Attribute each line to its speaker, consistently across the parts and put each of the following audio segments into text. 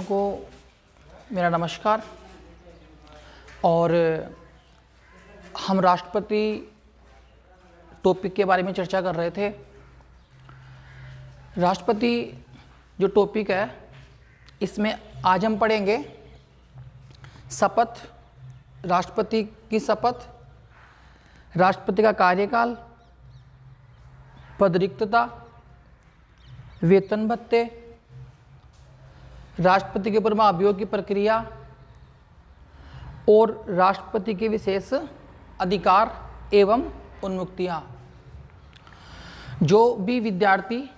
Speaker 1: को मेरा नमस्कार। और हम राष्ट्रपति टॉपिक के बारे में चर्चा कर रहे थे। राष्ट्रपति जो टॉपिक है, इसमें आज हम पढ़ेंगे शपथ, राष्ट्रपति की शपथ, राष्ट्रपति का कार्यकाल, पद रिक्तता, वेतन भत्ते, राष्ट्रपति के परमाभियोग की प्रक्रिया और राष्ट्रपति के विशेष अधिकार एवं उन्मुक्तियां। जो भी विद्यार्थी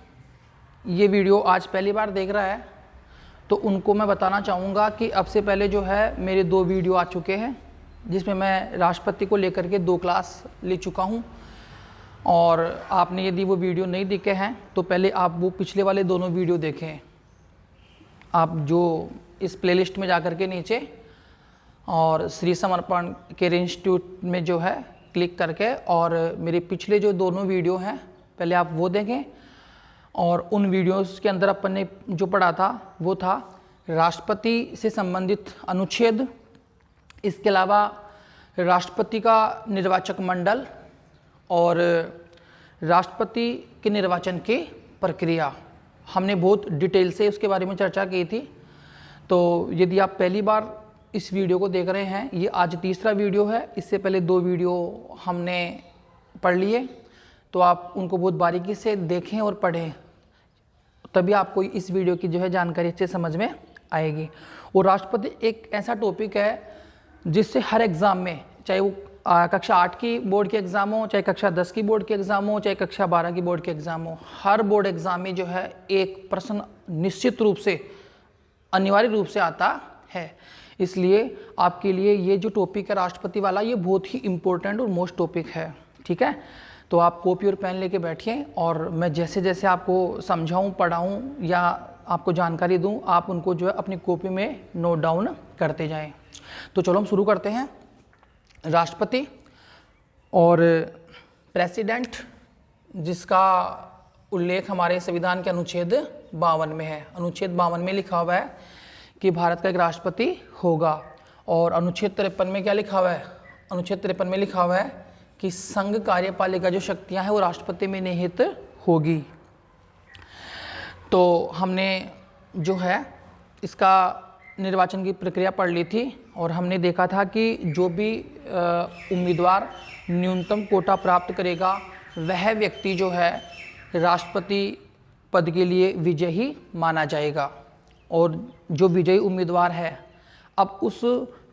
Speaker 1: ये वीडियो आज पहली बार देख रहा है तो उनको मैं बताना चाहूँगा कि अब से पहले जो है मेरे 2 वीडियो आ चुके हैं, जिसमें मैं राष्ट्रपति को लेकर के 2 क्लास ले चुका हूँ। और आपने यदि वो वीडियो नहीं देखे हैं तो पहले आप वो पिछले वाले दोनों वीडियो देखें। आप जो इस प्लेलिस्ट में जाकर के नीचे और श्री समर्पण केयर इंस्टीट्यूट में जो है क्लिक करके और मेरे पिछले जो दोनों वीडियो हैं पहले आप वो देखें। और उन वीडियोस के अंदर अपन ने जो पढ़ा था वो था राष्ट्रपति से संबंधित अनुच्छेद, इसके अलावा राष्ट्रपति का निर्वाचक मंडल और राष्ट्रपति के निर्वाचन की प्रक्रिया। हमने बहुत डिटेल से उसके बारे में चर्चा की थी। तो यदि आप पहली बार इस वीडियो को देख रहे हैं, ये आज तीसरा वीडियो है, इससे पहले 2 वीडियो हमने पढ़ लिए, तो आप उनको बहुत बारीकी से देखें और पढ़ें, तभी आपको इस वीडियो की जो है जानकारी अच्छे समझ में आएगी। और राष्ट्रपति एक ऐसा टॉपिक है जिससे हर एग्ज़ाम में, चाहे वो कक्षा 8 की बोर्ड के एग्ज़ाम हो, चाहे कक्षा 10 की बोर्ड के एग्ज़ाम हो, चाहे कक्षा 12 की बोर्ड के एग्ज़ाम हो, हर बोर्ड एग्ज़ाम में जो है एक प्रश्न निश्चित रूप से अनिवार्य रूप से आता है। इसलिए आपके लिए ये जो टॉपिक है राष्ट्रपति वाला, ये बहुत ही इम्पोर्टेंट और मोस्ट टॉपिक है। ठीक है, तो आप कॉपी और पेन लेके बैठिए और मैं जैसे जैसे आपको समझाऊँ, पढ़ाऊँ या आपको जानकारी दूँ, आप उनको जो है अपनी कॉपी में नोट डाउन करते जाएँ। तो चलो हम शुरू करते हैं। राष्ट्रपति और प्रेसिडेंट, जिसका उल्लेख हमारे संविधान के अनुच्छेद 52 में है। अनुच्छेद 52 में लिखा हुआ है कि भारत का एक राष्ट्रपति होगा। और अनुच्छेद 53 में क्या लिखा हुआ है? अनुच्छेद 53 में लिखा हुआ है कि संघ कार्यपालिका जो शक्तियां हैं वो राष्ट्रपति में निहित होगी। तो हमने जो है इसका निर्वाचन की प्रक्रिया पढ़ ली थी और हमने देखा था कि जो भी उम्मीदवार न्यूनतम कोटा प्राप्त करेगा वह व्यक्ति जो है राष्ट्रपति पद के लिए विजयी माना जाएगा। और जो विजयी उम्मीदवार है, अब उस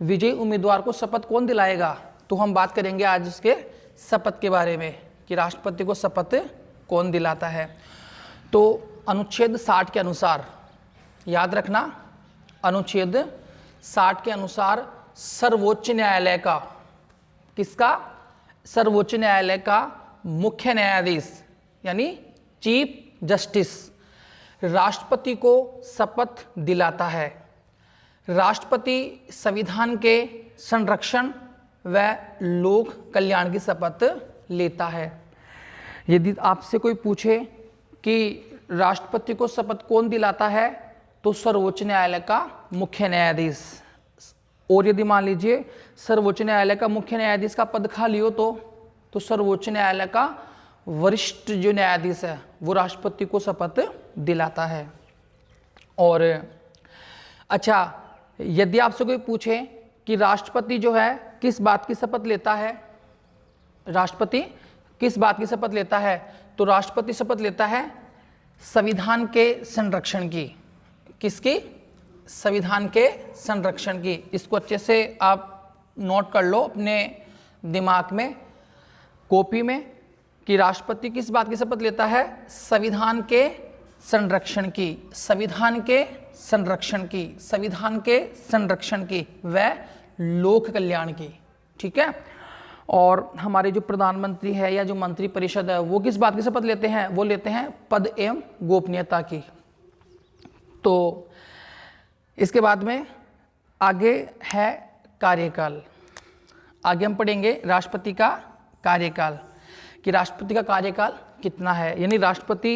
Speaker 1: विजयी उम्मीदवार को शपथ कौन दिलाएगा, तो हम बात करेंगे आज उसके शपथ के बारे में कि राष्ट्रपति को शपथ कौन दिलाता है। तो अनुच्छेद 60 के अनुसार, याद रखना, अनुच्छेद 60 के अनुसार सर्वोच्च न्यायालय का, किसका? सर्वोच्च न्यायालय का मुख्य न्यायाधीश यानी चीफ जस्टिस राष्ट्रपति को शपथ दिलाता है। राष्ट्रपति संविधान के संरक्षण व लोक कल्याण की शपथ लेता है। यदि आपसे कोई पूछे कि राष्ट्रपति को शपथ कौन दिलाता है, तो सर्वोच्च न्यायालय का मुख्य न्यायाधीश। और यदि मान लीजिए सर्वोच्च न्यायालय का मुख्य न्यायाधीश का पद खाली हो तो सर्वोच्च न्यायालय का वरिष्ठ जो न्यायाधीश है वो राष्ट्रपति को शपथ दिलाता है। और अच्छा, यदि आपसे कोई पूछे कि राष्ट्रपति जो है किस बात की शपथ लेता है, राष्ट्रपति किस बात की शपथ लेता है, तो राष्ट्रपति शपथ लेता है संविधान के संरक्षण की। किसकी? संविधान के संरक्षण की। इसको अच्छे से आप नोट कर लो अपने दिमाग में, कॉपी में, कि राष्ट्रपति किस बात की शपथ लेता है? संविधान के संरक्षण की, संविधान के संरक्षण की, संविधान के संरक्षण की व लोक कल्याण की। ठीक है। और हमारे जो प्रधानमंत्री है या जो मंत्री परिषद है वो किस बात की शपथ लेते हैं? वो लेते हैं पद एवं गोपनीयता की। तो इसके बाद में आगे है कार्यकाल। आगे हम पढ़ेंगे राष्ट्रपति का कार्यकाल, कि राष्ट्रपति का कार्यकाल कितना है। यानी राष्ट्रपति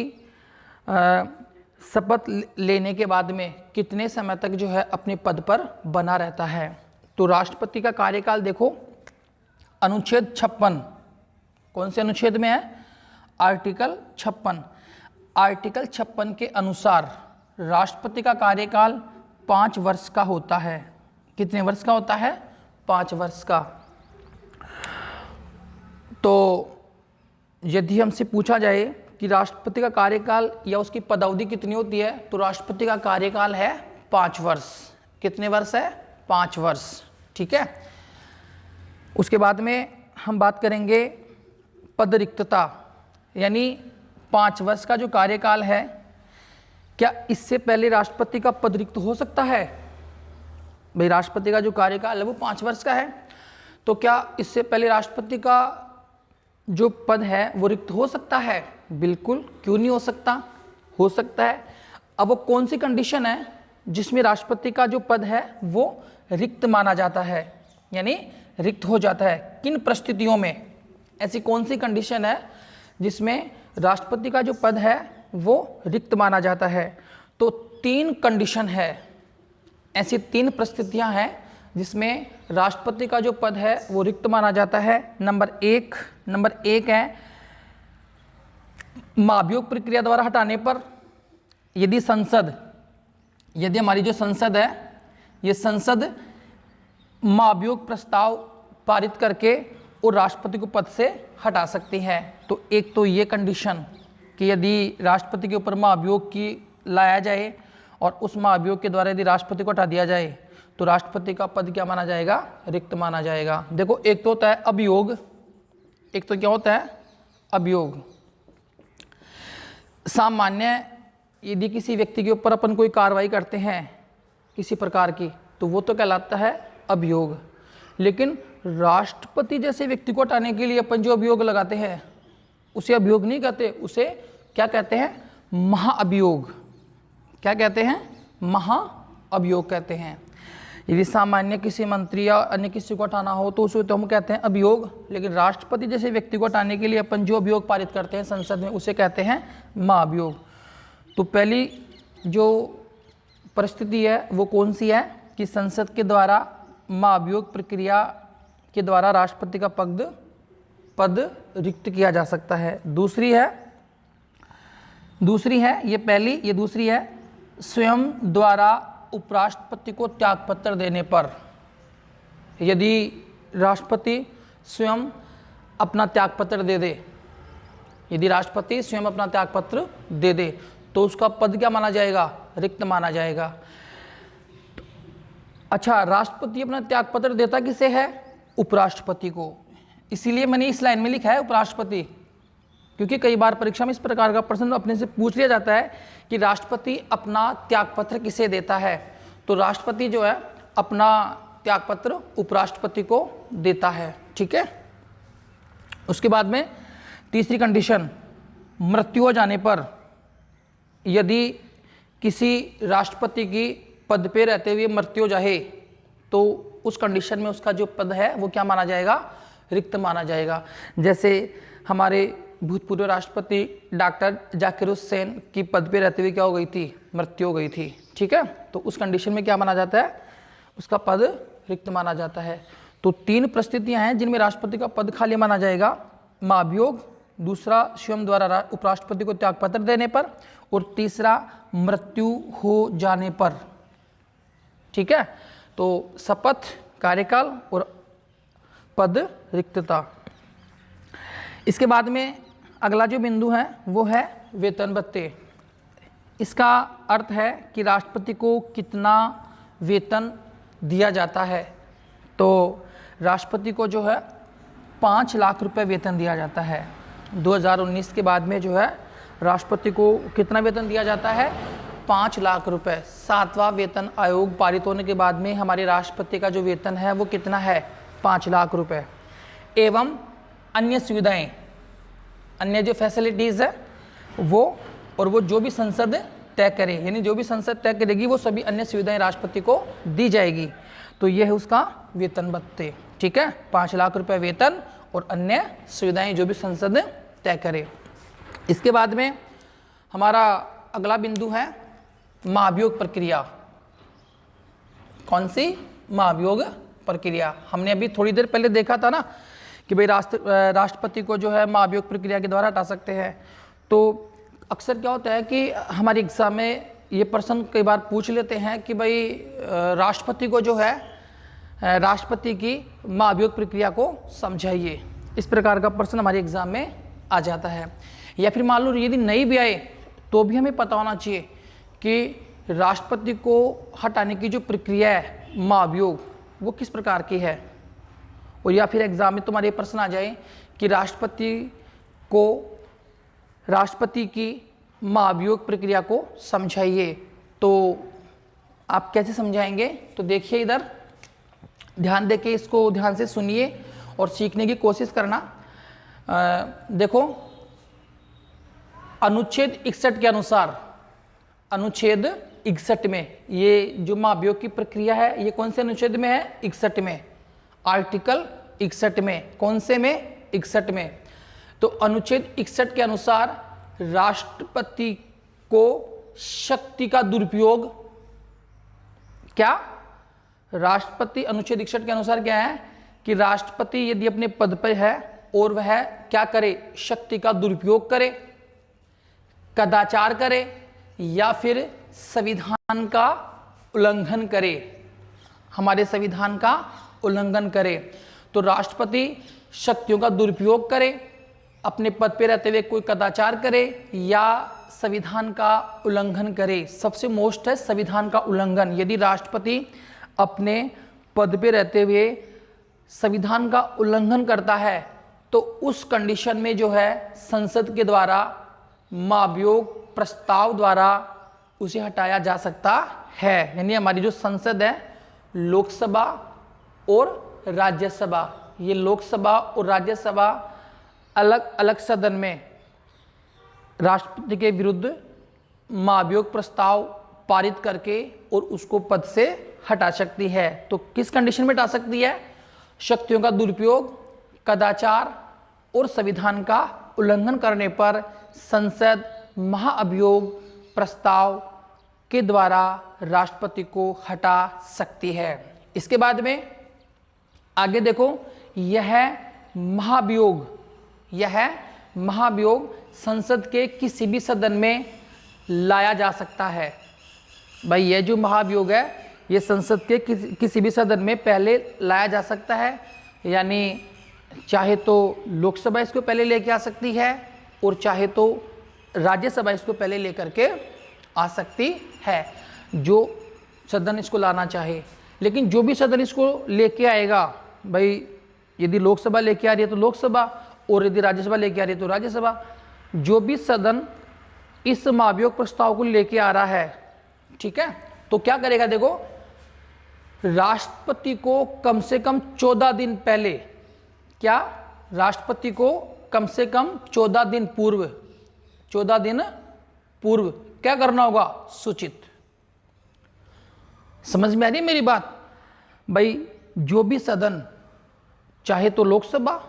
Speaker 1: शपथ लेने के बाद में कितने समय तक जो है अपने पद पर बना रहता है। तो राष्ट्रपति का कार्यकाल देखो, अनुच्छेद 56, कौन से अनुच्छेद में है? आर्टिकल 56। आर्टिकल 56 के अनुसार राष्ट्रपति का कार्यकाल 5 वर्ष का होता है। कितने वर्ष का होता है? 5 वर्ष का। तो यदि हमसे पूछा जाए कि राष्ट्रपति का कार्यकाल या उसकी पदावधि कितनी होती है, तो राष्ट्रपति का कार्यकाल है 5 वर्ष। कितने वर्ष है? 5 वर्ष। ठीक है। उसके बाद में हम बात करेंगे पद रिक्तता, यानी 5 वर्ष का जो कार्यकाल है, क्या इससे पहले राष्ट्रपति का पद रिक्त हो सकता है? भाई राष्ट्रपति का जो कार्यकाल है वो 5 वर्ष का है, तो क्या इससे पहले राष्ट्रपति का जो पद है वो रिक्त हो सकता है? बिल्कुल, क्यों नहीं हो सकता? हो सकता है। अब वो कौन सी कंडीशन है जिसमें राष्ट्रपति का जो पद है वो रिक्त माना जाता है, यानी रिक्त हो जाता है? किन परिस्थितियों में? ऐसी कौन सी कंडीशन है जिसमें राष्ट्रपति का जो पद है वो रिक्त माना जाता है? तो 3 कंडीशन है, ऐसी 3 परिस्थितियां हैं जिसमें राष्ट्रपति का जो पद है वो रिक्त माना जाता है। नंबर एक है महाभियोग प्रक्रिया द्वारा हटाने पर, यदि हमारी जो संसद है, ये संसद महाभियोग प्रस्ताव पारित करके और राष्ट्रपति को पद से हटा सकती है। तो एक तो ये कंडीशन कि यदि राष्ट्रपति के ऊपर महाभियोग की लाया जाए और उस महाभियोग के द्वारा यदि राष्ट्रपति को हटा दिया जाए तो राष्ट्रपति का पद क्या माना जाएगा? रिक्त माना जाएगा। देखो, एक तो होता है अभियोग, एक तो क्या होता है? अभियोग। सामान्य यदि किसी व्यक्ति के ऊपर अपन कोई कार्रवाई करते हैं किसी प्रकार की, तो वो तो कहलाता है अभियोग। लेकिन राष्ट्रपति जैसे व्यक्ति को हटाने के लिए अपन जो अभियोग लगाते हैं उसे अभियोग नहीं कहते, उसे क्या कहते हैं? महाअभियोग। क्या कहते हैं? महाअभियोग कहते हैं। यदि सामान्य किसी मंत्री या अन्य किसी को हटाना हो तो उसे तो हम कहते हैं अभियोग, लेकिन राष्ट्रपति जैसे व्यक्ति को हटाने के लिए अपन जो अभियोग पारित करते हैं संसद में उसे कहते हैं महाअभियोग। तो पहली जो परिस्थिति है वो कौन सी है कि संसद के द्वारा महाअभियोग प्रक्रिया के द्वारा राष्ट्रपति का पद रिक्त किया जा सकता है। दूसरी है ये पहली, ये दूसरी है स्वयं द्वारा उपराष्ट्रपति को त्यागपत्र देने पर। यदि राष्ट्रपति स्वयं अपना त्यागपत्र दे दे, यदि राष्ट्रपति स्वयं अपना त्यागपत्र दे दे तो उसका पद क्या माना जाएगा? रिक्त माना जाएगा। अच्छा, राष्ट्रपति अपना त्यागपत्र देता किसे है? उपराष्ट्रपति को। इसीलिए मैंने इस लाइन में लिखा है उपराष्ट्रपति, क्योंकि कई बार परीक्षा में इस प्रकार का प्रश्न अपने से पूछ लिया जाता है कि राष्ट्रपति अपना त्यागपत्र किसे देता है। तो राष्ट्रपति जो है अपना त्यागपत्र उपराष्ट्रपति को देता है। ठीक है। उसके बाद में तीसरी कंडीशन, मृत्यु हो जाने पर, यदि किसी राष्ट्रपति की पद पे रहते हुए मृत्यु हो जाए तो उस कंडीशन में उसका जो पद है वो क्या माना जाएगा? रिक्त माना जाएगा। जैसे हमारे भूतपूर्व राष्ट्रपति डॉक्टर जाकिर हुसैन की पद पे रहते हुए क्या हो गई थी? मृत्यु हो गई थी। ठीक है। तो उस कंडीशन में क्या माना जाता है? उसका पद रिक्त माना जाता है। तो 3 परिस्थितियां हैं जिनमें राष्ट्रपति का पद खाली माना जाएगा। महाभियोग, दूसरा स्वयं द्वारा उपराष्ट्रपति को त्यागपत्र देने पर, और तीसरा मृत्यु हो जाने पर। ठीक है। तो शपथ, कार्यकाल और पद रिक्तता। इसके बाद में अगला जो बिंदु है वो है वेतन भत्ते। इसका अर्थ है कि राष्ट्रपति को कितना वेतन दिया जाता है। तो राष्ट्रपति को जो है 5 लाख रुपए वेतन दिया जाता है। 2019 के बाद में जो है राष्ट्रपति को कितना वेतन दिया जाता है? 5 लाख रुपए। 7वां वेतन आयोग पारित होने के बाद में हमारे राष्ट्रपति का जो वेतन है वो कितना है? 5 लाख रुपए। एवं अन्य सुविधाएं, अन्य जो फैसिलिटीज़ है वो, और वो जो भी संसद तय करे, यानी जो भी संसद तय करेगी वो सभी अन्य सुविधाएं राष्ट्रपति को दी जाएगी। तो यह है उसका वेतन भत्ते। ठीक है। 5 लाख रुपए वेतन और अन्य सुविधाएं जो भी संसद तय करे। इसके बाद में हमारा अगला बिंदु है महाभियोग प्रक्रिया। कौन सी? महाभियोग प्रक्रिया। हमने अभी थोड़ी देर पहले देखा था ना कि भाई राष्ट्रपति को जो है महाभियोग प्रक्रिया के द्वारा हटा सकते हैं। तो अक्सर क्या होता है कि हमारे एग्जाम में ये प्रश्न कई बार पूछ लेते हैं कि भाई राष्ट्रपति को जो है राष्ट्रपति की महाभियोग प्रक्रिया को समझाइए। इस प्रकार का प्रश्न हमारे एग्जाम में आ जाता है। या फिर मान लो यदि नहीं भी आए तो भी हमें पता होना चाहिए कि राष्ट्रपति को हटाने की जो प्रक्रिया है महाभियोग वो किस प्रकार की है। और या फिर एग्जाम में तुम्हारे प्रश्न आ जाए कि राष्ट्रपति की महाभियोग प्रक्रिया को समझाइए, तो आप कैसे समझाएंगे? तो देखिए इधर ध्यान देके इसको ध्यान से सुनिए और सीखने की कोशिश करना। देखो अनुच्छेद 61 के अनुसार, अनुच्छेद 61 में ये जो महाभियोग की प्रक्रिया है ये कौन से अनुच्छेद में है? 61 में, आर्टिकल 61 में। कौन से में? 61 में। तो अनुच्छेद 61 के अनुसार राष्ट्रपति को शक्ति का दुरुपयोग, क्या? राष्ट्रपति अनुच्छेद 61 के अनुसार क्या है कि राष्ट्रपति यदि अपने पद पर है और वह क्या करे? शक्ति का दुरुपयोग करे, कदाचार करे या फिर संविधान का उल्लंघन करे, हमारे संविधान का उल्लंघन करे। तो राष्ट्रपति शक्तियों का दुरुपयोग करे, अपने पद पर रहते हुए कोई कदाचार करे या संविधान का उल्लंघन करे। सबसे मोस्ट है संविधान का उल्लंघन। यदि राष्ट्रपति अपने पद पे रहते हुए संविधान का उल्लंघन करता है तो उस कंडीशन में जो है संसद के द्वारा महाभियोग प्रस्ताव द्वारा उसे हटाया जा सकता है। यानी हमारी जो संसद है लोकसभा और राज्यसभा, ये लोकसभा और राज्यसभा अलग अलग सदन में राष्ट्रपति के विरुद्ध महाभियोग प्रस्ताव पारित करके और उसको पद से हटा सकती है। तो किस कंडीशन में हटा सकती है? शक्तियों का दुरुपयोग, कदाचार और संविधान का उल्लंघन करने पर संसद महाअभियोग प्रस्ताव के द्वारा राष्ट्रपति को हटा सकती है। इसके बाद में आगे देखो, यह महाभियोग संसद के किसी भी सदन में लाया जा सकता है। भाई यह जो महाभियोग है ये संसद के किसी भी सदन में पहले लाया जा सकता है, यानी चाहे तो लोकसभा इसको पहले लेके आ सकती है और चाहे तो राज्यसभा इसको पहले लेकर के आ सकती है, जो सदन इसको लाना चाहे। लेकिन जो भी सदन इसको लेके आएगा, भाई यदि लोकसभा लेके आ रही है तो लोकसभा और यदि राज्यसभा लेके आ रही है तो राज्यसभा, जो भी सदन इस महाभियोग प्रस्ताव को लेके आ रहा है, ठीक है, तो क्या करेगा? देखो राष्ट्रपति को कम से कम 14 दिन पहले, क्या? राष्ट्रपति को कम से कम 14 दिन पूर्व क्या करना होगा? सूचित। समझ में आ रही है मेरी बात? भाई जो भी सदन, चाहे तो लोकसभा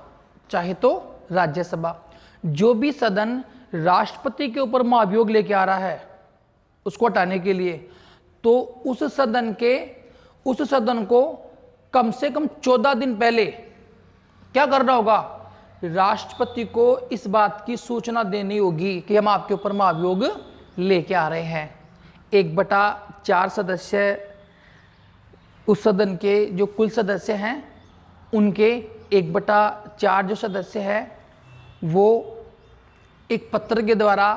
Speaker 1: चाहे तो राज्यसभा, जो भी सदन राष्ट्रपति के ऊपर महाभियोग लेके आ रहा है उसको हटाने के लिए, तो उस सदन को कम से कम 14 दिन पहले क्या करना होगा? राष्ट्रपति को इस बात की सूचना देनी होगी कि हम आपके ऊपर महाभियोग लेके आ रहे हैं। 1/4 सदस्य उस सदन के जो कुल सदस्य हैं उनके 1/4 जो सदस्य हैं वो एक पत्र के द्वारा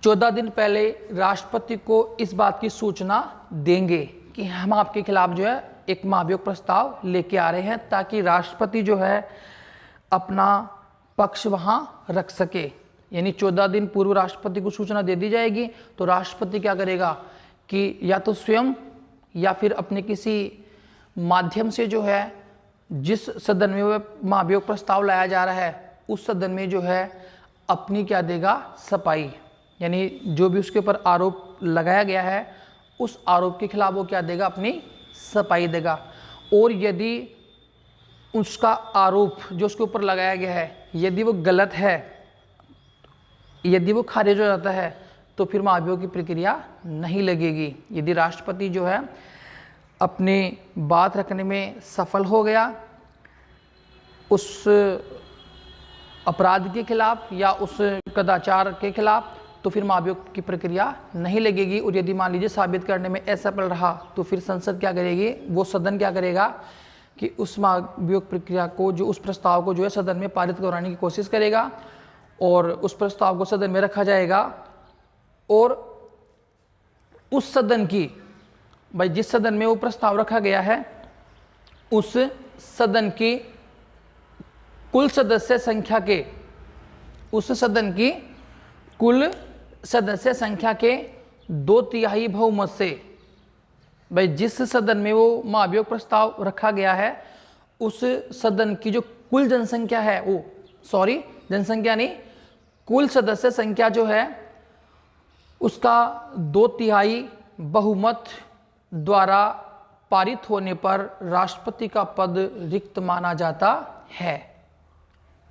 Speaker 1: 14 दिन पहले राष्ट्रपति को इस बात की सूचना देंगे कि हम आपके खिलाफ जो है एक महाभियोग प्रस्ताव लेके आ रहे हैं, ताकि राष्ट्रपति जो है अपना पक्ष वहाँ रख सके। यानी 14 दिन पूर्व राष्ट्रपति को सूचना दे दी जाएगी, तो राष्ट्रपति क्या करेगा कि या तो स्वयं या फिर अपने किसी माध्यम से जो है जिस सदन में वह महाभियोग प्रस्ताव लाया जा रहा है उस सदन में जो है अपनी क्या देगा? सफाई। यानी जो भी उसके ऊपर आरोप लगाया गया है उस आरोप के खिलाफ वो क्या देगा? अपनी सफाई देगा। और यदि उसका आरोप जो उसके ऊपर लगाया गया है यदि वो गलत है, यदि वो खारिज हो जाता है, तो फिर महाभियोग की प्रक्रिया नहीं लगेगी। यदि राष्ट्रपति जो है अपनी बात रखने में सफल हो गया उस अपराध के खिलाफ या उस कदाचार के खिलाफ, तो फिर महाभियोग की प्रक्रिया नहीं लगेगी। और यदि मान लीजिए साबित करने में असफल रहा तो फिर संसद क्या करेगी, वो सदन क्या करेगा कि उस महाभियोग प्रक्रिया को, जो उस प्रस्ताव को जो है सदन में पारित कराने की कोशिश करेगा और उस प्रस्ताव को सदन में रखा जाएगा। और उस सदन की, भाई जिस सदन में वो प्रस्ताव रखा गया है उस सदन की कुल सदस्य संख्या के, उस सदन की कुल सदस्य संख्या के 2/3 बहुमत से, भाई जिस सदन में वो महाभियोग प्रस्ताव रखा गया है उस सदन की जो कुल जनसंख्या है, वो जनसंख्या नहीं, कुल सदस्य संख्या जो है उसका 2/3 बहुमत द्वारा पारित होने पर राष्ट्रपति का पद रिक्त माना जाता है।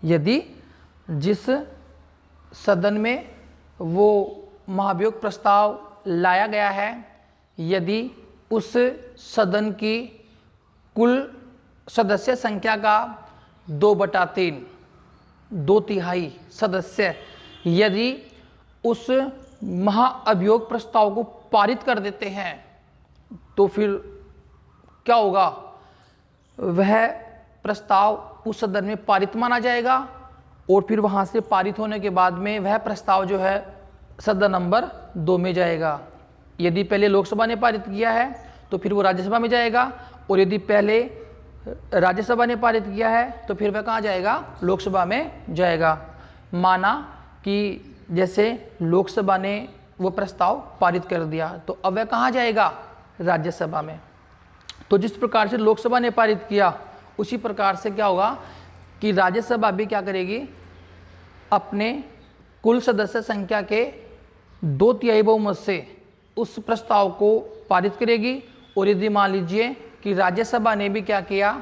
Speaker 1: यदि जिस सदन में वो महाभियोग प्रस्ताव लाया गया है, यदि उस सदन की कुल सदस्य संख्या का 2/3, 2/3 सदस्य यदि उस महाअभियोग प्रस्ताव को पारित कर देते हैं तो फिर क्या होगा, वह प्रस्ताव उस सदन में पारित माना जाएगा और फिर वहाँ से पारित होने के बाद में वह प्रस्ताव जो है सदन नंबर 2 में जाएगा। यदि पहले लोकसभा ने पारित किया है तो फिर वो राज्यसभा में जाएगा, और यदि पहले राज्यसभा ने पारित किया है तो फिर वह कहाँ जाएगा, लोकसभा में जाएगा। माना कि जैसे लोकसभा ने वो प्रस्ताव पारित कर दिया तो अब वह कहाँ जाएगा, राज्यसभा में। तो जिस प्रकार से लोकसभा ने पारित किया उसी प्रकार से क्या होगा कि राज्यसभा भी क्या करेगी, अपने कुल सदस्य संख्या के 2/3 बहुमत से उस प्रस्ताव को पारित करेगी। और यदि मान लीजिए कि राज्यसभा ने भी क्या किया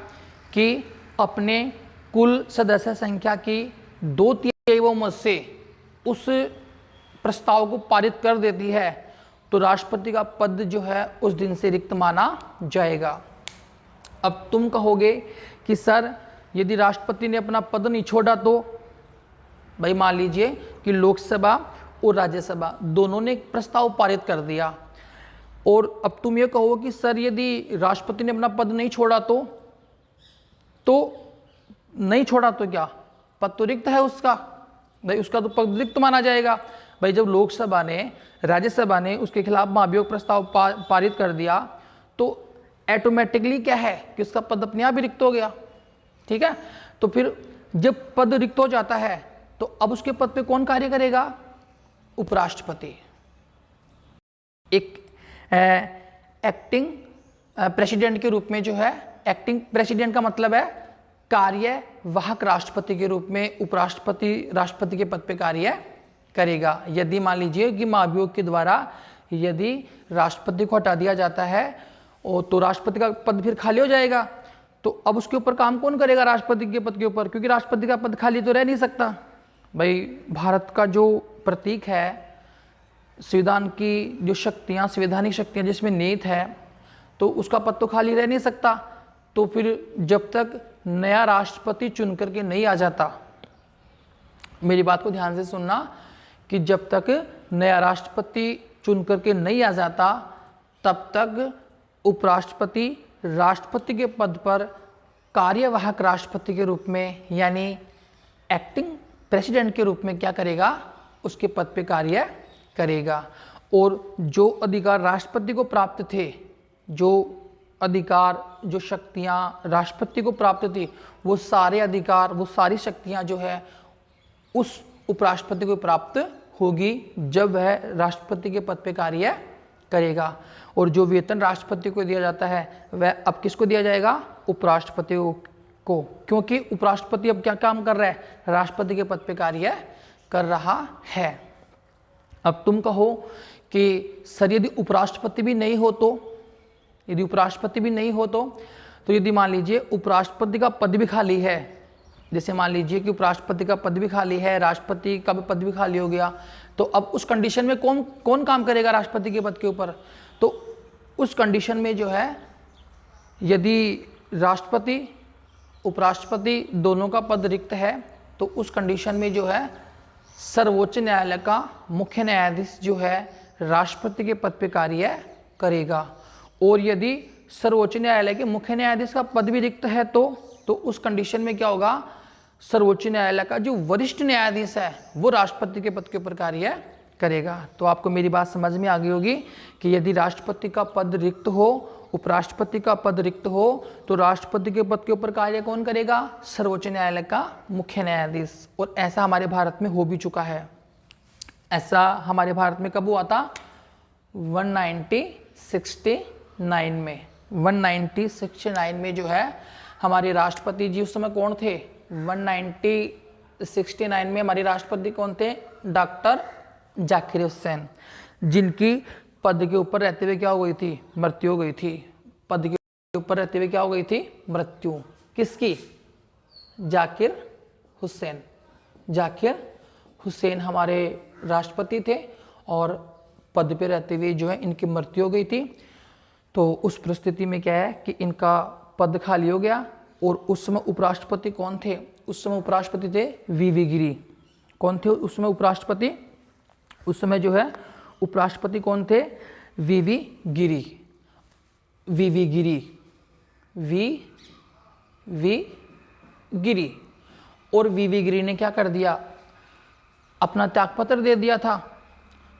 Speaker 1: कि अपने कुल सदस्य संख्या की 2/3 बहुमत से उस प्रस्ताव को पारित कर देती है तो राष्ट्रपति का पद जो है उस दिन से रिक्त माना जाएगा। अब तुम कहोगे कि सर यदि राष्ट्रपति ने अपना पद नहीं छोड़ा तो, भाई मान लीजिए कि लोकसभा और राज्यसभा दोनों ने प्रस्ताव पारित कर दिया, और अब तुम ये कहो कि सर यदि राष्ट्रपति ने अपना पद नहीं छोड़ा तो नहीं छोड़ा तो क्या, पद तो रिक्त है उसका, भाई उसका तो पद रिक्त माना जाएगा। भाई जब लोकसभा ने, राज्यसभा ने उसके खिलाफ महाभियोग प्रस्ताव पारित कर दिया तो ऑटोमेटिकली क्या है कि उसका पद अपने आप ही रिक्त हो गया, ठीक है। तो फिर जब पद रिक्त हो जाता है तो अब उसके पद पे कौन कार्य करेगा, उपराष्ट्रपति। एक एक्टिंग प्रेसिडेंट के रूप में जो है, एक्टिंग प्रेसिडेंट का मतलब है कार्यवाहक राष्ट्रपति के रूप में उपराष्ट्रपति राष्ट्रपति के पद पे कार्य करेगा। यदि मान लीजिए कि महाभियोग के द्वारा यदि राष्ट्रपति को हटा दिया जाता है और तो राष्ट्रपति का पद फिर खाली हो जाएगा, तो अब उसके ऊपर काम कौन करेगा, राष्ट्रपति के पद के ऊपर, क्योंकि राष्ट्रपति का पद खाली तो रह नहीं सकता। भाई भारत का जो प्रतीक है, संविधान की जो शक्तियाँ, संवैधानिक शक्तियाँ जिसमें निहित है, तो उसका पद तो खाली रह नहीं सकता। तो फिर जब तक नया राष्ट्रपति चुन करके नहीं आ जाता, मेरी बात को ध्यान से सुनना, कि जब तक नया राष्ट्रपति चुन करके नहीं आ जाता तब तक उपराष्ट्रपति राष्ट्रपति के पद पर कार्यवाहक राष्ट्रपति के रूप में, यानी एक्टिंग प्रेसिडेंट के रूप में क्या करेगा, उसके पद पे कार्य करेगा। और जो अधिकार राष्ट्रपति को प्राप्त थे, जो अधिकार, जो शक्तियाँ राष्ट्रपति को प्राप्त थी, वो सारे अधिकार, वो सारी शक्तियाँ जो है उस उपराष्ट्रपति को प्राप्त होगी जब वह राष्ट्रपति के पद पे कार्य करेगा। और जो वेतन राष्ट्रपति को दिया जाता है वह अब किसको दिया जाएगा, उपराष्ट्रपति को, क्योंकि उपराष्ट्रपति अब क्या काम कर रहा है, राष्ट्रपति के पद पे कार्य कर रहा है। अब तुम कहो कि सर यदि उपराष्ट्रपति भी नहीं हो तो, यदि उपराष्ट्रपति भी नहीं हो तो यदि मान लीजिए उपराष्ट्रपति का पद भी खाली है जैसे मान लीजिए कि उपराष्ट्रपति का पद भी खाली है, राष्ट्रपति का भी पद भी खाली हो गया, तो अब उस कंडीशन में कौन कौन काम करेगा राष्ट्रपति के पद के ऊपर? तो उस कंडीशन में जो है, यदि राष्ट्रपति उपराष्ट्रपति दोनों का पद रिक्त है तो उस कंडीशन में जो है सर्वोच्च न्यायालय का मुख्य न्यायाधीश जो है राष्ट्रपति के पद पे कार्य करेगा। और यदि सर्वोच्च न्यायालय के मुख्य न्यायाधीश का पद भी रिक्त है तो उस कंडीशन में क्या होगा, सर्वोच्च न्यायालय का जो वरिष्ठ न्यायाधीश है वो राष्ट्रपति के पद के ऊपर कार्य करेगा। तो आपको मेरी बात समझ में आ गई होगी कि यदि राष्ट्रपति का पद रिक्त हो, उपराष्ट्रपति का पद रिक्त हो, तो राष्ट्रपति के पद के ऊपर कार्य कौन करेगा? सर्वोच्च न्यायालय का मुख्य न्यायाधीश। और ऐसा हमारे भारत में हो भी चुका है। ऐसा हमारे भारत में कब हुआ था? 1969 में। 1969 में जो है हमारे राष्ट्रपति जी उस समय कौन थे? 1969 में हमारे राष्ट्रपति कौन थे? डॉक्टर जाकिर हुसैन, जिनकी पद के ऊपर रहते हुए क्या हो गई थी? मृत्यु हो गई थी। पद के ऊपर रहते हुए क्या हो गई थी? मृत्यु। किसकी? जाकिर हुसैन। जाकिर हुसैन हमारे राष्ट्रपति थे और पद पे रहते हुए जो है इनकी मृत्यु हो गई थी। तो उस परिस्थिति में क्या है कि इनका पद खाली हो गया। और उस समय उपराष्ट्रपति कौन थे? उस समय उपराष्ट्रपति थे वीवी गिरी। कौन थे उस समय उपराष्ट्रपति? उस समय जो है उपराष्ट्रपति कौन थे? वीवी गिरी। वीवी गिरी, वी गिरी। और वीवी गिरी ने क्या कर दिया? अपना त्यागपत्र दे दिया था।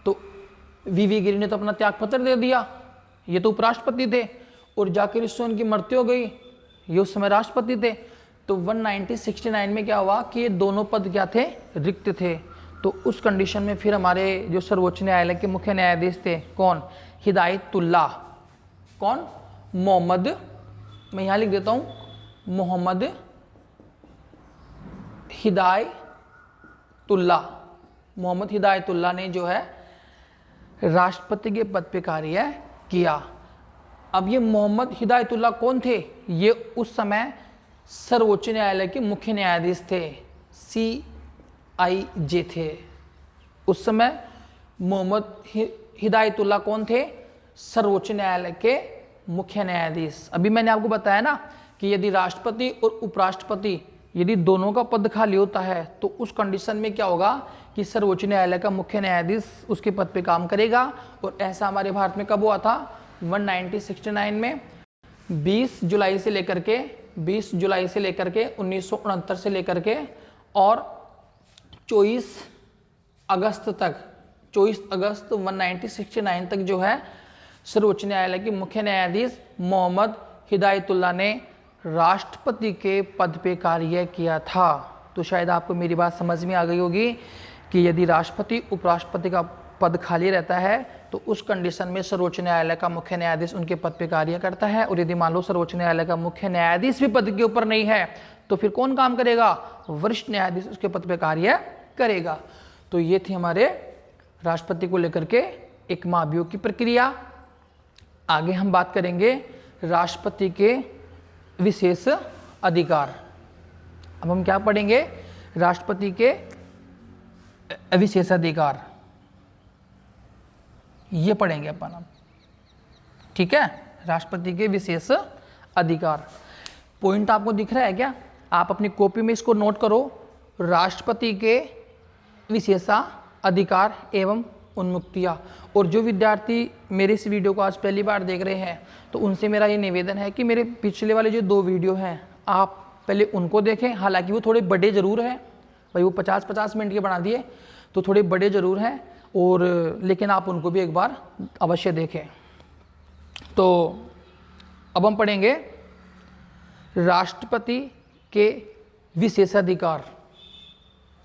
Speaker 1: तो वीवी गिरी ने तो अपना त्यागपत्र दे दिया, ये तो उपराष्ट्रपति थे। और जाकिर हुसैन की मृत्यु हो गई, ये उस समय राष्ट्रपति थे। तो 1969 में क्या हुआ कि ये दोनों पद क्या थे? रिक्त थे। तो उस कंडीशन में फिर हमारे जो सर्वोच्च न्यायालय के मुख्य न्यायाधीश थे कौन? हिदायतुल्लाह। कौन? मोहम्मद, मैं यहाँ लिख देता हूँ, मोहम्मद हिदायतुल्लाह। मोहम्मद हिदायतुल्लाह ने जो है राष्ट्रपति के पद पे कार्य किया। अब ये मोहम्मद हिदायतुल्लाह कौन थे? ये उस समय सर्वोच्च न्यायालय के मुख्य न्यायाधीश थे, CIJ थे। उस समय मोहम्मद हिदायतुल्लाह कौन थे? सर्वोच्च न्यायालय के मुख्य न्यायाधीश। अभी मैंने आपको बताया ना कि यदि राष्ट्रपति और उपराष्ट्रपति यदि दोनों का पद खाली होता है तो उस कंडीशन में क्या होगा कि सर्वोच्च न्यायालय का मुख्य न्यायाधीश उसके पद पे काम करेगा। और ऐसा हमारे भारत में कब हुआ था? 1969 में 20 जुलाई से लेकर के 1969 से लेकर के और 24 अगस्त 1969 तक जो है सर्वोच्च न्यायालय के मुख्य न्यायाधीश मोहम्मद हिदायतुल्लाह ने राष्ट्रपति के पद पे कार्य किया था। तो शायद आपको मेरी बात समझ में आ गई होगी कि यदि राष्ट्रपति उपराष्ट्रपति का पद खाली रहता है तो उस कंडीशन में सर्वोच्च न्यायालय का मुख्य न्यायाधीश उनके पद पे कार्य करता है। और यदि मान लो सर्वोच्च न्यायालय का मुख्य न्यायाधीश भी पद के ऊपर नहीं है तो फिर कौन काम करेगा? वरिष्ठ न्यायाधीश उसके पद पे कार्य करेगा। तो ये थी हमारे राष्ट्रपति को लेकर के एक महाभियोग की प्रक्रिया। आगे हम बात करेंगे राष्ट्रपति के विशेष अधिकार। अब हम क्या पढ़ेंगे? राष्ट्रपति के विशेष अधिकार, ये पढ़ेंगे अपन अब। ठीक है, राष्ट्रपति के विशेष अधिकार। पॉइंट आपको दिख रहा है क्या? आप अपनी कॉपी में इसको नोट करो। राष्ट्रपति के विशेषाधिकार एवं उन्मुक्तियाँ। और जो विद्यार्थी मेरे इस वीडियो को आज पहली बार देख रहे हैं तो उनसे मेरा ये निवेदन है कि मेरे पिछले वाले जो 2 वीडियो हैं आप पहले उनको देखें। हालांकि वो थोड़े बड़े ज़रूर हैं भाई, वो 50-50 मिनट के बना दिए तो थोड़े बड़े ज़रूर हैं, और लेकिन आप उनको भी एक बार अवश्य देखें। तो अब हम पढ़ेंगे राष्ट्रपति के विशेषाधिकार।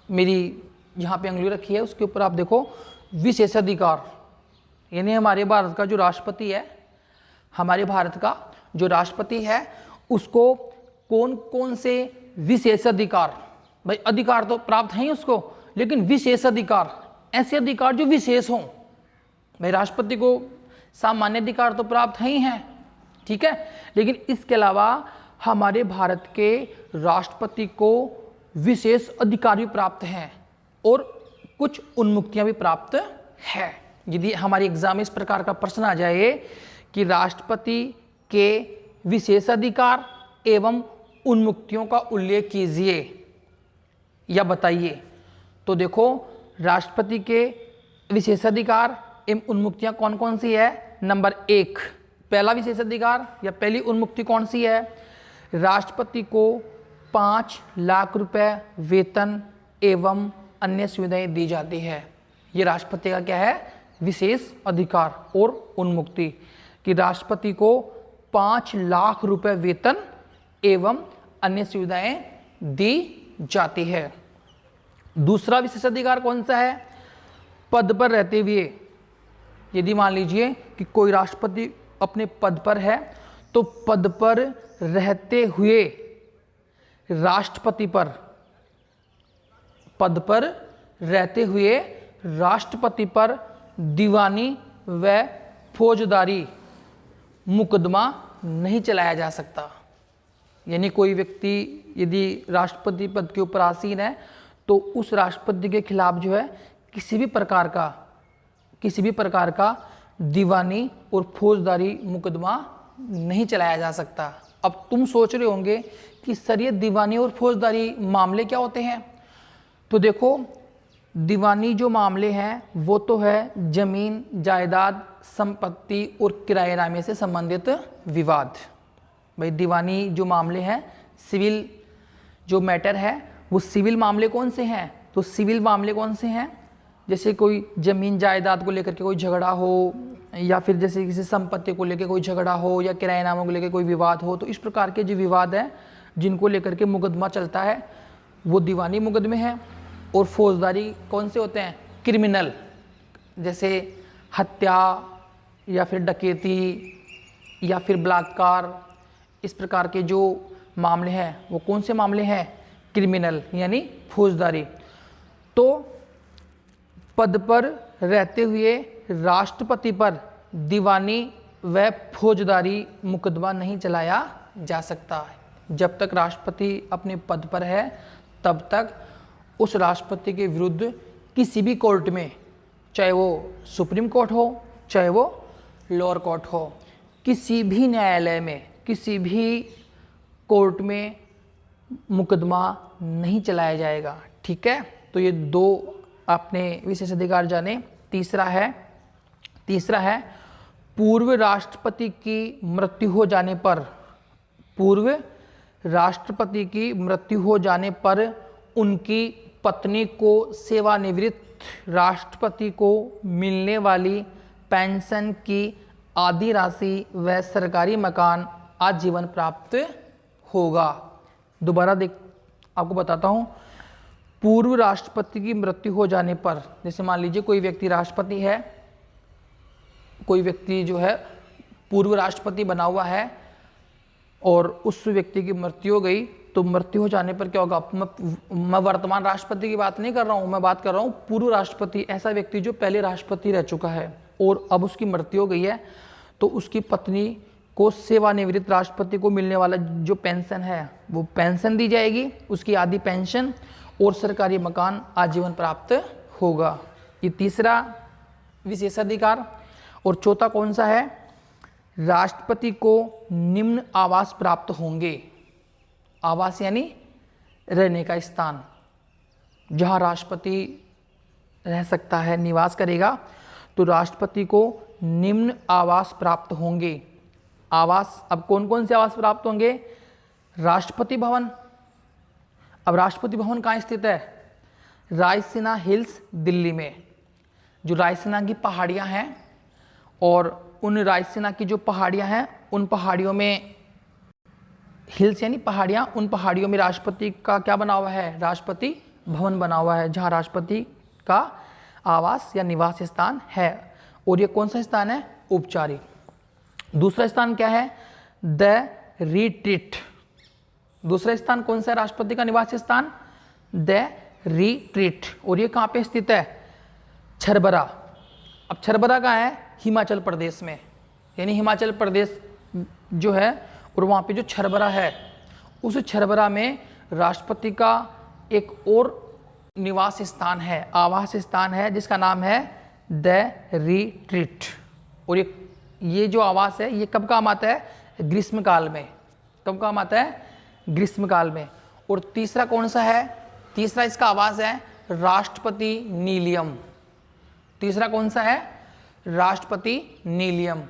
Speaker 1: मेरी यहाँ पे उंगली रखी है उसके ऊपर आप देखो, विशेषाधिकार यानी हमारे भारत का जो राष्ट्रपति है, हमारे भारत का जो राष्ट्रपति है उसको कौन कौन से विशेषाधिकार, भाई अधिकार तो प्राप्त हैं ही उसको, लेकिन विशेषाधिकार, ऐसे अधिकार जो विशेष हों। भाई राष्ट्रपति को सामान्य अधिकार तो प्राप्त हैं ही हैं, ठीक है, लेकिन इसके अलावा हमारे भारत के राष्ट्रपति को विशेष अधिकार भी प्राप्त हैं और कुछ उन्मुक्तियां भी प्राप्त है। यदि हमारे एग्जाम में इस प्रकार का प्रश्न आ जाए कि राष्ट्रपति के विशेषाधिकार एवं उन्मुक्तियों का उल्लेख कीजिए या बताइए, तो देखो राष्ट्रपति के विशेषाधिकार एवं उन्मुक्तियां कौन कौन सी है। नंबर 1, पहला विशेषाधिकार या पहली उन्मुक्ति कौन सी है, राष्ट्रपति को 5 लाख रुपए वेतन एवं अन्य सुविधाएं दी जाती है। ये राष्ट्रपति का क्या है, विशेष अधिकार और उन्मुक्ति, कि राष्ट्रपति को 5 लाख रुपए वेतन एवं अन्य सुविधाएं दी जाती है। दूसरा विशेषाधिकार कौन सा है, पद पर रहते हुए, यदि मान लीजिए कि कोई राष्ट्रपति अपने पद पर है तो पद पर रहते हुए राष्ट्रपति पर, पद पर रहते हुए राष्ट्रपति पर दीवानी व फौजदारी मुकदमा नहीं चलाया जा सकता। यानी कोई व्यक्ति यदि राष्ट्रपति पद के ऊपर आसीन है तो उस राष्ट्रपति के खिलाफ जो है किसी भी प्रकार का दीवानी और फौजदारी मुकदमा नहीं चलाया जा सकता। अब तुम सोच रहे होंगे कि सर ये दीवानी और फौजदारी मामले क्या होते हैं, तो देखो दीवानी जो मामले हैं वो तो है जमीन जायदाद संपत्ति और किराएनामे से संबंधित विवाद। भाई दीवानी जो मामले हैं, सिविल जो मैटर है वो सिविल मामले कौन से हैं, तो सिविल मामले कौन से हैं, जैसे कोई जमीन जायदाद को लेकर के कोई झगड़ा हो, या फिर जैसे किसी संपत्ति को लेकर कोई झगड़ा हो, या किराएनामों को लेकर कोई विवाद हो, तो इस प्रकार के जो विवाद हैं जिनको लेकर के मुकदमा चलता है वो दीवानी मुकदमे हैं। और फौजदारी कौन से होते हैं, क्रिमिनल, जैसे हत्या या फिर डकैती या फिर बलात्कार, इस प्रकार के जो मामले हैं वो कौन से मामले हैं, क्रिमिनल यानी फौजदारी। तो पद पर रहते हुए राष्ट्रपति पर दीवानी व फौजदारी मुकदमा नहीं चलाया जा सकता। जब तक राष्ट्रपति अपने पद पर है तब तक उस राष्ट्रपति के विरुद्ध किसी भी कोर्ट में, चाहे वो सुप्रीम कोर्ट हो चाहे वो लोअर कोर्ट हो, किसी भी न्यायालय में, किसी भी कोर्ट में मुकदमा नहीं चलाया जाएगा। ठीक है, तो ये 2 आपने विशेष अधिकार जाने। तीसरा है पूर्व राष्ट्रपति की मृत्यु हो जाने पर, पूर्व राष्ट्रपति की मृत्यु हो जाने पर उनकी पत्नी को सेवानिवृत्त राष्ट्रपति को मिलने वाली पेंशन की आधी राशि व सरकारी मकान आजीवन प्राप्त होगा। दोबारा आपको बताता हूँ, पूर्व राष्ट्रपति की मृत्यु हो जाने पर, जैसे मान लीजिए कोई व्यक्ति राष्ट्रपति है, कोई व्यक्ति जो है पूर्व राष्ट्रपति बना हुआ है और उस व्यक्ति की मृत्यु हो गई, तो मृत्यु हो जाने पर क्या होगा, मैं वर्तमान राष्ट्रपति की बात नहीं कर रहा हूँ, मैं बात कर रहा हूँ पूर्व राष्ट्रपति, ऐसा व्यक्ति जो पहले राष्ट्रपति रह चुका है और अब उसकी मृत्यु हो गई है, तो उसकी पत्नी को सेवानिवृत्त राष्ट्रपति को मिलने वाला जो पेंशन है वो पेंशन दी जाएगी, उसकी आधी पेंशन, और सरकारी मकान आजीवन प्राप्त होगा। ये तीसरा विशेषाधिकार। और चौथा कौन सा है, राष्ट्रपति को निम्न आवास प्राप्त होंगे। आवास यानी रहने का स्थान, जहां राष्ट्रपति रह सकता है, निवास करेगा, तो राष्ट्रपति को निम्न आवास प्राप्त होंगे। आवास, अब कौन कौन से आवास प्राप्त होंगे, राष्ट्रपति भवन। अब राष्ट्रपति भवन कहाँ स्थित है, रायसीना हिल्स दिल्ली में। जो रायसीना की पहाड़ियाँ हैं, और उन रायसीना की जो पहाड़ियाँ हैं उन पहाड़ियों में, हिल्स यानी पहाड़ियाँ, उन पहाड़ियों में राष्ट्रपति का क्या बना हुआ है, राष्ट्रपति भवन बना हुआ है, जहाँ राष्ट्रपति का आवास या निवास स्थान है। और ये कौन सा स्थान है, औपचारिक। दूसरा स्थान क्या है, द रिट्रीट। दूसरा स्थान कौन सा है राष्ट्रपति का निवास स्थान, द रिट्रीट। और ये कहाँ पे स्थित है, छरबरा। अब छरबरा कहाँ है, हिमाचल प्रदेश में, यानी हिमाचल प्रदेश जो है, और वहाँ पे जो छरबरा है, उस छरबरा में राष्ट्रपति का एक और निवास स्थान है, आवास स्थान है, जिसका नाम है द रिट्रीट। और ये जो आवास है ये कब काम आता है? ग्रीष्म काल में। कब काम आता है? ग्रीष्म काल में। और तीसरा कौन सा है? तीसरा इसका आवास है राष्ट्रपति नीलियम। तीसरा कौन सा है? राष्ट्रपति नीलियम।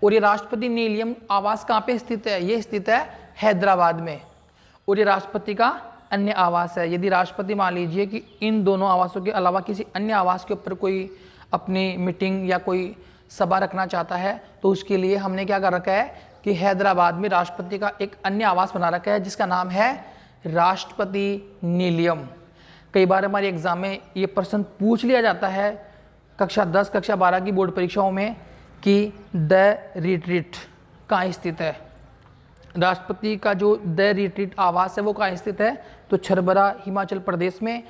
Speaker 1: और ये राष्ट्रपति नीलियम आवास कहाँ पे स्थित है? ये स्थित है हैदराबाद में। और ये राष्ट्रपति का अन्य आवास है। यदि राष्ट्रपति मान लीजिए कि इन दोनों आवासों के अलावा किसी अन्य आवास के ऊपर कोई अपनी मीटिंग या कोई सभा रखना चाहता है तो उसके लिए हमने क्या कर रखा है कि हैदराबाद में राष्ट्रपति का एक अन्य आवास बना रखा है जिसका नाम है राष्ट्रपति नीलियम। कई बार हमारे एग्जाम में ये प्रश्न पूछ लिया जाता है कक्षा 10 कक्षा 12 की बोर्ड परीक्षाओं में कि द रिट्रीट कहाँ स्थित है। राष्ट्रपति का जो द रिट्रीट आवास है वो कहाँ स्थित है? तो छरबरा हिमाचल प्रदेश में।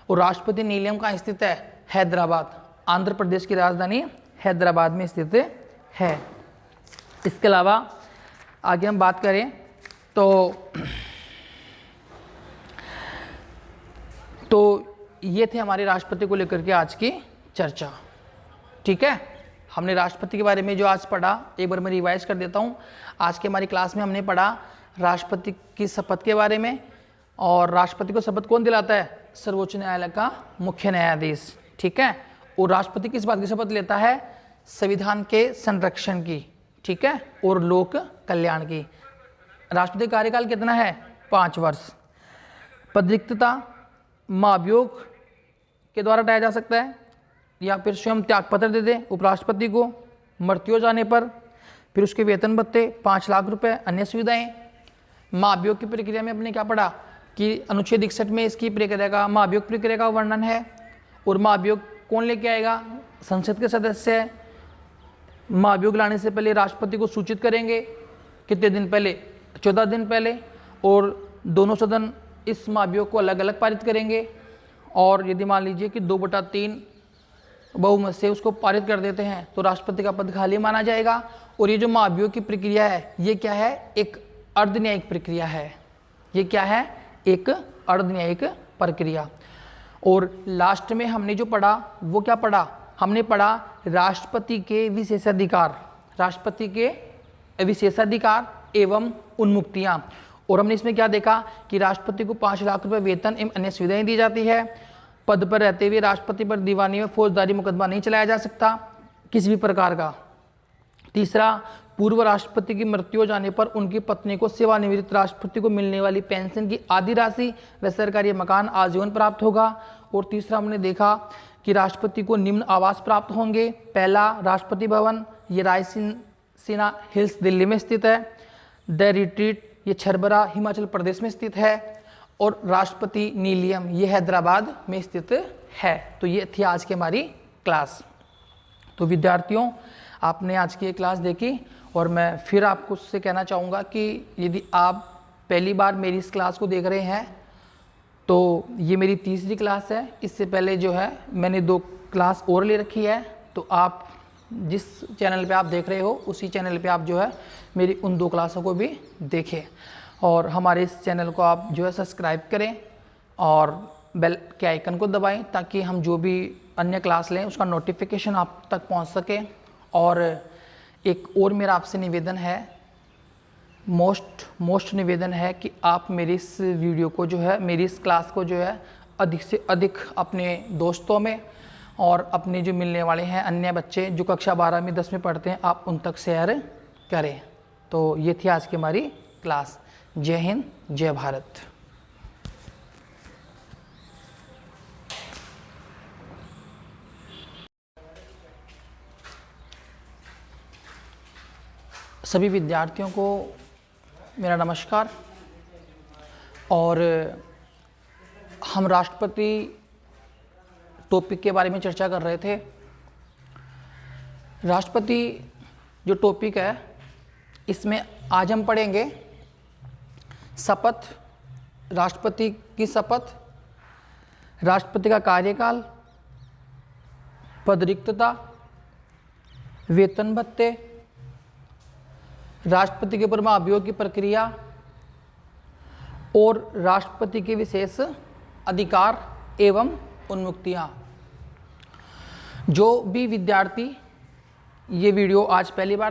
Speaker 1: और राष्ट्रपति नीलियम कहाँ स्थित है? हैदराबाद, आंध्र प्रदेश की राजधानी हैदराबाद में स्थित है। इसके अलावा आगे हम बात करें तो ये थे हमारे राष्ट्रपति को लेकर के आज की चर्चा। ठीक है, हमने राष्ट्रपति के बारे में जो आज पढ़ा एक बार मैं रिवाइज कर देता हूँ। आज के हमारी क्लास में हमने पढ़ा राष्ट्रपति की शपथ के बारे में। और राष्ट्रपति को शपथ कौन दिलाता है? सर्वोच्च न्यायालय का मुख्य न्यायाधीश। ठीक है, और राष्ट्रपति किस बात की शपथ लेता है? संविधान के संरक्षण की, ठीक है, और लोक कल्याण की। राष्ट्रपति कार्यकाल कितना है? 5 वर्ष। पदरिक्तता महाभियोग के द्वारा हटाया जा सकता है या फिर स्वयं त्यागपत्र दे दे उपराष्ट्रपति को मृत्यु हो जाने पर। फिर उसके वेतन भत्ते 5 लाख रुपए, अन्य सुविधाएं। महाभियोग की प्रक्रिया में हमने क्या पढ़ा कि अनुच्छेद 61 में इसकी प्रक्रिया का महाभियोग प्रक्रिया का वर्णन है। और महाभियोग कौन लेके आएगा? संसद के सदस्य। महाभियोग लाने से पहले राष्ट्रपति को सूचित करेंगे। कितने दिन पहले? 14 दिन पहले। और दोनों सदन इस महाभियोग को अलग अलग पारित करेंगे। और यदि मान लीजिए कि 2/3 बहुमत से उसको पारित कर देते हैं तो राष्ट्रपति का पद खाली माना जाएगा। और ये जो महाभियोग की प्रक्रिया है ये क्या है? एक अर्धन्यायिक प्रक्रिया है। ये क्या है? एक अर्धन्यायिक प्रक्रिया। और लास्ट में हमने जो पढ़ा वो क्या पढ़ा? हमने पढ़ा राष्ट्रपति के विशेषाधिकार, राष्ट्रपति के विशेषाधिकार एवं उन्मुक्तियां। और हमने इसमें क्या देखा कि राष्ट्रपति को 5 लाख रुपए वेतन एवं अन्य सुविधाएं दी जाती है। पद पर रहते हुए राष्ट्रपति पर दीवानी में फौजदारी मुकदमा नहीं चलाया जा सकता किसी भी प्रकार का। तीसरा, पूर्व राष्ट्रपति की मृत्यु हो जाने पर उनकी पत्नी को सेवानिवृत्त राष्ट्रपति को मिलने वाली पेंशन की आधी राशि व सरकारी मकान आजीवन प्राप्त होगा। और तीसरा हमने देखा कि राष्ट्रपति को निम्न आवास प्राप्त होंगे। पहला, राष्ट्रपति भवन, ये रायसीना हिल्स दिल्ली में स्थित है। द रिट्रीट ये छरबरा हिमाचल प्रदेश में स्थित है। और राष्ट्रपति नीलियम ये हैदराबाद में स्थित है। तो ये थी आज की हमारी क्लास। तो विद्यार्थियों, आपने आज की ये क्लास देखी और मैं फिर आपको उससे कहना चाहूँगा कि यदि आप पहली बार मेरी इस क्लास को देख रहे हैं तो ये मेरी तीसरी क्लास है। इससे पहले जो है मैंने 2 क्लास और ले रखी है। तो आप जिस चैनल पे आप देख रहे हो उसी चैनल पे आप जो है मेरी उन 2 क्लासों को भी देखें। और हमारे इस चैनल को आप जो है सब्सक्राइब करें और बेल के आइकन को दबाएं ताकि हम जो भी अन्य क्लास लें उसका नोटिफिकेशन आप तक पहुंच सके। और एक और मेरा आपसे निवेदन है, मोस्ट निवेदन है कि आप मेरी इस वीडियो को जो है, मेरी इस क्लास को जो है अधिक से अधिक अपने दोस्तों में और अपने जो मिलने वाले हैं अन्य बच्चे जो कक्षा 12 में 10 में पढ़ते हैं आप उन तक शेयर करें। तो ये थी आज की हमारी क्लास। जय हिंद, जय भारत। सभी विद्यार्थियों को मेरा नमस्कार। और हम राष्ट्रपति टॉपिक के बारे में चर्चा कर रहे थे। राष्ट्रपति जो टॉपिक है इसमें आज हम पढ़ेंगे शपथ, राष्ट्रपति की शपथ, राष्ट्रपति का कार्यकाल, पदरिक्तता, वेतन भत्ते, राष्ट्रपति के ऊपर महाभियोग की प्रक्रिया और राष्ट्रपति के विशेष अधिकार एवं उन्मुक्तियाँ। जो भी विद्यार्थी ये वीडियो आज पहली बार